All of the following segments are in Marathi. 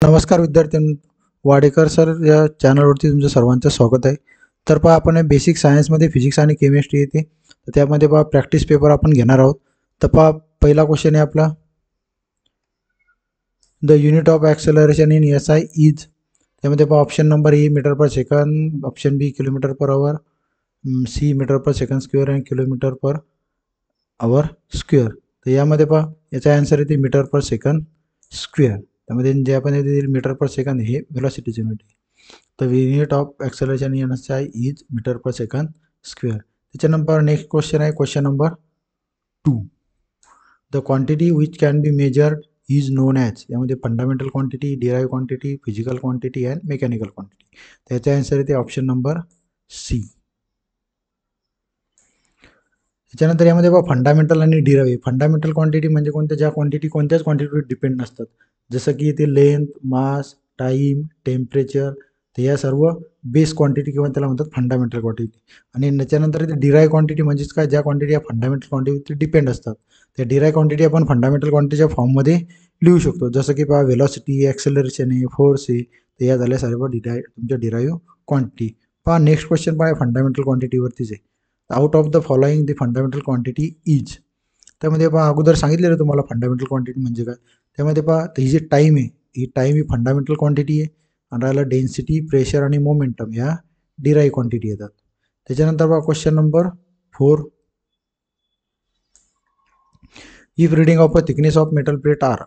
नमस्कार विद्यार्थ्यांनो, वाडेकर सर या चॅनलवरती तुमचं सर्वांचं स्वागत आहे. तर पहा आपण बेसिक सायन्समध्ये फिजिक्स आणि केमिस्ट्री येते, तर त्यामध्ये पहा प्रॅक्टिस पेपर आपण घेणार आहोत. तर पहा पहिला क्वेश्चन आहे आपला, the unit of acceleration in SI is. त्यामध्ये पहा option number A metre per second, option B kilometre per hour, C metre per second square आणि किलोमीटर पर आवर स्क्वेअर. तर यामध्ये पहा याचा आन्सर येते मीटर पर सेकंड स्क्वेअर. त्यामध्ये जे आपण येते मीटर पर सेकंद हे व्हेलॉसिटीची युनिट आहे. तर unit of acceleration in SI is metre per second square. त्याच्यानंतर नेक्स्ट क्वेश्चन आहे question number 2. The quantity which can be measured is known as. यामध्ये fundamental quantity, derived quantity, physical quantity and mechanical quantity. त्याचा आन्सर येते ऑप्शन नंबर सी. त्याच्यानंतर यामध्ये बघा फंडामेंटल आणि डिराईव्ह. फंडामेंटल क्वांटिटी म्हणजे कोणत्या, ज्या क्वांटिटी कोणत्याच क्वांटिटीवर डिपेंड नसतात, जसं की ते लेंथ, मास, टाईम, टेम्परेचर. तर या सर्व बेस क्वांटिटी किंवा त्याला म्हणतात फंडामेंटल क्वांटिटी. आणि त्याच्यानंतर ते डिराईव्ह क्वांटिटी म्हणजेच काय, ज्या क्वांटिटी या फंडामेंटल क्वांटिटीवर डिपेंड असतात. त्या डिराईव्ह क्वांटिटी आपण फंडामेंटल क्वांटिटीच्या फॉर्ममध्ये लिहू शकतो, जसं की पहा व्हेलॉसिटी, ॲक्सेलरेशन आहे, फोर्स आहे. तर या झाल्या सर्व तुमच्या डिराईव्ह क्वांटिटी. पहा नेक्स्ट क्वेश्चन पहा फंडामेंटल क्वांटिटीवरतीच आहे. Out of the following the fundamental quantity is. त्यामध्ये पहा अगोदर सांगितलेलं तुम्हाला फंडामेंटल क्वांटिटी म्हणजे काय. त्यामध्ये पहा ही जी टाईम आहे, ही टाईम ही फंडामेंटल क्वांटिटी आहे. आणि राहिला डेन्सिटी, प्रेशर आणि मोमेंटम ह्या डिराईव्ह क्वांटिटी येतात. त्याच्यानंतर पहा question number 4. If reading of a thickness of metal plate are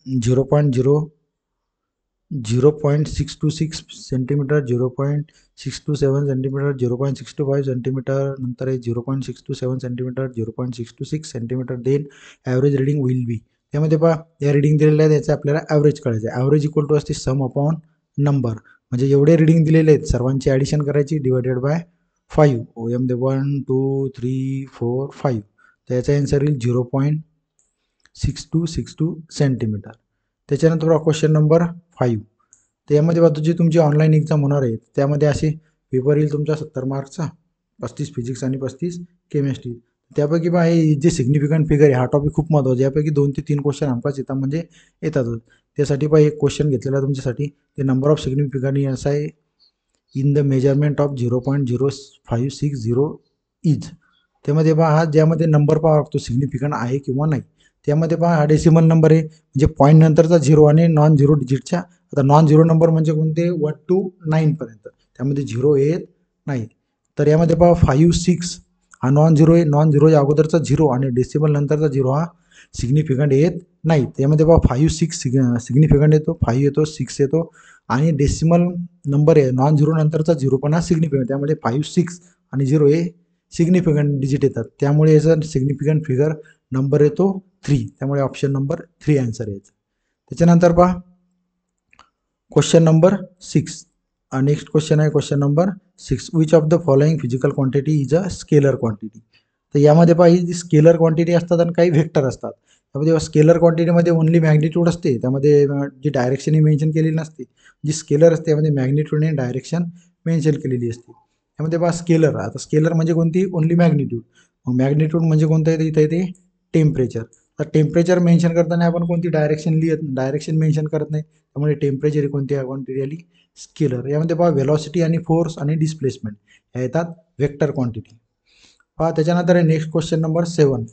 0.626 centimetre, 0.627 centimetre, 0.625 centimetre, नंतर आहे 0.627 centimetre, 0.626 centimetre, then average reading will be. त्यामध्ये पहा या रिडिंग दिलेल्या आहेत, याचं आपल्याला ॲव्हरेज काढायचं आहे. ॲव्हरेज इक्वल टू असते सम अपॉन नंबर, म्हणजे एवढे रिडिंग दिलेले आहेत सर्वांची ॲडिशन करायची डिवायडेड बाय 5. यामध्ये 1 2 3 4 5. तर याचा आन्सर येईल 0.6262 सेंटीमीटर. त्याच्यानंतर क्वेश्चन नंबर 5. तर यामध्ये बघा जी तुमची ऑनलाईन एक्झाम होणार आहे, त्यामध्ये असे पेपर येईल तुमचा 70 मार्क्सचा, 35 फिजिक्स आणि 35 केमिस्ट्री. त्यापैकी पहा हे जे सिग्निफिकंट फिगर आहे, हा टॉपिक खूप महत्त्वाचा. यापैकी 2 ते 3 क्वेश्चन हमखास येतात, म्हणजे येतातच. त्यासाठी पहा एक क्वेश्चन घेतलेला आहे तुमच्यासाठी, ते नंबर ऑफ सिग्निफिकंट असा आहे in the measurement of 0.0560 is. त्यामध्ये पहा हा ज्यामध्ये नंबर पाहावा लागतो सिग्निफिकंट आहे किंवा नाही. त्यामध्ये पहा हा डेसिमल नंबर आहे, म्हणजे पॉईंट नंतरचा झिरो आणि नॉन झिरो डिजिटच्या. आता नॉन झिरो नंबर म्हणजे कोणते, 1 to 9 पर्यंत, त्यामध्ये झिरो येत नाही. तर यामध्ये पहा 5 6 हा नॉन झिरो आहे. नॉन झिरोच्या अगोदरचा झिरो आणि डेसिमल नंतरचा झिरो हा सिग्निफिकंट येत नाही. त्यामध्ये पहा 5 6 सिग्निफिकंट येतो, 5 येतो, 6 येतो, आणि डेसिमल नंबर आहे नॉन झिरो नंतरचा झिरो पण हा सिग्निफिकंट. त्यामध्ये 5 6 आणि झिरो हे सिग्निफिकंट डिजिट येतात. त्यामुळे याचा सिग्निफिकंट फिगर नंबर येतो 3. त्यामुळे ऑप्शन नंबर 3 आन्सर यायचं. त्याच्यानंतर पहा क्वेश्चन नंबर 6. नेक्स्ट क्वेश्चन आहे question number 6. Which of the following physical quantity is a scalar quantity. तर यामध्ये पहा ही जी स्केलर क्वांटिटी असतात आणि काही व्हेक्टर असतात. त्यामध्ये स्केलर क्वांटिटीमध्ये ओनली मॅग्निट्यूड असते, त्यामध्ये जी डायरेक्शन ही मेन्शन केलेली नसते. जी स्केलर असते त्यामध्ये मॅग्निट्यूड आणि डायरेक्शन मेन्शन केलेली असते. त्यामध्ये पहा स्केलर, आता स्केलर म्हणजे कोणती, ओनली मॅग्निट्यूड. मग मॅग्निट्यूड म्हणजे कोणतं येते, इथं येते टेम्परेचर. तर टेम्परेचर मेन्शन करताना आपण कोणती डायरेक्शन मेन्शन करत नाही, त्यामुळे टेम्परेचर ही कोणती क्वांटिटी आली, स्केलर. यामध्ये पहा व्हेलॉसिटी आणि फोर्स आणि डिस्प्लेसमेंट ह्या येतात वेक्टर क्वांटिटी. पहा त्याच्यानंतर आहे next question number 7.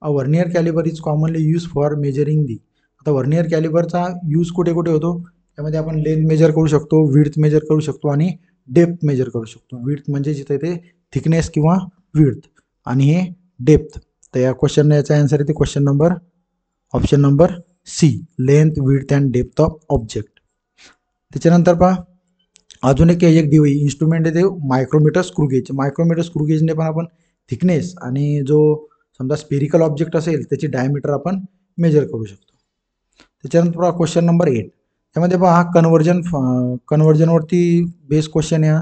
A vernier caliper is commonly use for measuring the. आता व्हर्नियर कॅलिबरचा यूज कुठे कुठे होतो, त्यामध्ये आपण लेंथ मेजर करू शकतो, विड्थ मेजर करू शकतो आणि डेप्थ मेजर करू शकतो. विड्थ म्हणजे जिथे ते थिकनेस किंवा विड्थ, आणि हे डेप्थ. तर या क्वेश्चन याचा आन्सर येते question number option number C, length width and depth of object. त्याच्यानंतर पहा अजून एक इन्स्ट्रुमेंट आहे ते मायक्रोमीटर स्क्रूगेज. मायक्रोमीटर स्क्रूगेजने पण आपण थिकनेस आणि जो समजा स्पेरिकल ऑब्जेक्ट असेल त्याची डायमीटर आपण मेजर करू शकतो. त्याच्यानंतर पहा क्वेश्चन नंबर 8. त्यामध्ये पहा हा कन्व्हर्जनवरती बेस क्वेश्चन आहे.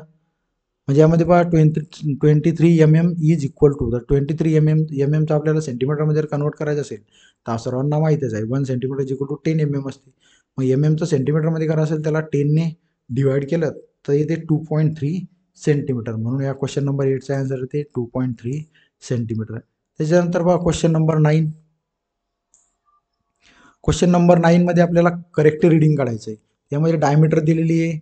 म्हणजे यामध्ये पहा 23 mm इज इक्वल टू, तर 23 mmचा आपल्याला सेंटीमीटरमध्ये जर कन्वर्ट करायचं असेल तर सर्वांना माहीतच आहे 1 centimetre is equal to 10 mm असते. मग mmचं सेंटीमीटरमध्ये करायचं असेल त्याला 10ने डिवाइड केलं तर येते 2.3 सेंटीमीटर. म्हणून या क्वेश्चन नंबर 8चा आन्सर येते 2.3 सेंटीमीटर. त्याच्यानंतर पहा क्वेश्चन नंबर 9. क्वेश्चन नंबर 9 मध्ये आपल्याला करेक्ट रिडिंग काढायचं आहे. यामध्ये डायमीटर दिलेली आहे,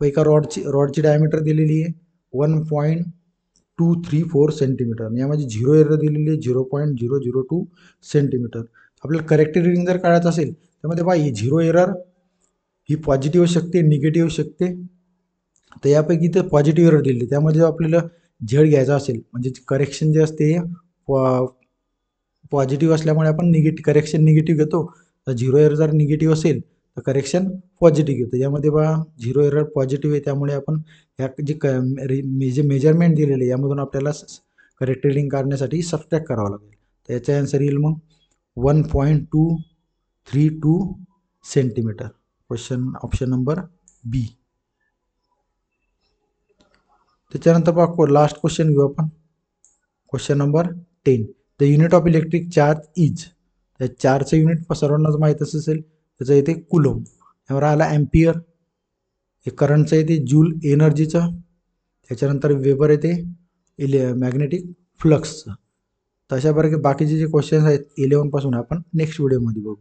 एका रॉडची डायमीटर दिलेली आहे 1.234 सेंटीमीटर, यामध्ये 0 एरर दिलेली आहे 0.002 सेंटीमीटर. आपल्याला करेक्टेड रिडिंग जर काढायचं असेल त्यामध्ये पहा ही 0 एरर ही पॉझिटिव्ह होऊ शकते, निगेटिव्ह होऊ शकते. तर यापैकी ते पॉझिटिव्ह एरर दिली, त्यामध्ये आपल्याला झेड घ्यायचा असेल म्हणजे करेक्शन जे असते पॉझिटिव्ह असल्यामुळे आपण करेक्शन निगेटिव्ह घेतो. तर 0 एरर जर निगेटिव्ह असेल तर करेक्शन पॉझिटिव्ह घेतो. यामध्ये बघा 0 एरर पॉझिटिव्ह आहे, त्यामुळे आपण या जे मेजरमेंट दिलेले यामधून आपल्याला करेक्ट रिडिंग काढण्यासाठी सबट्रॅक्ट करावं लागेल. तर याचा आन्सर येईल मग 1.232 सेंटीमीटर. ऑप्शन नंबर बी. त्याच्यानंतर पहा लास्ट क्वेश्चन घेऊ आपण. Question number 10. The unit of electric charge is. त्या चार्जचं युनिट सर्वांनाच माहीत असेल, त्याचं येते कुलोम. यावर आला ॲम्पियर. हे करंटचं येते जूल एनर्जीचं. त्याच्यानंतर वेबर येते मॅग्नेटिक फ्लक्सचं. तर अशा प्रकारे बाकीचे जे क्वेश्चन्स आहेत 11 पासून आपण नेक्स्ट व्हिडिओमध्ये बघू.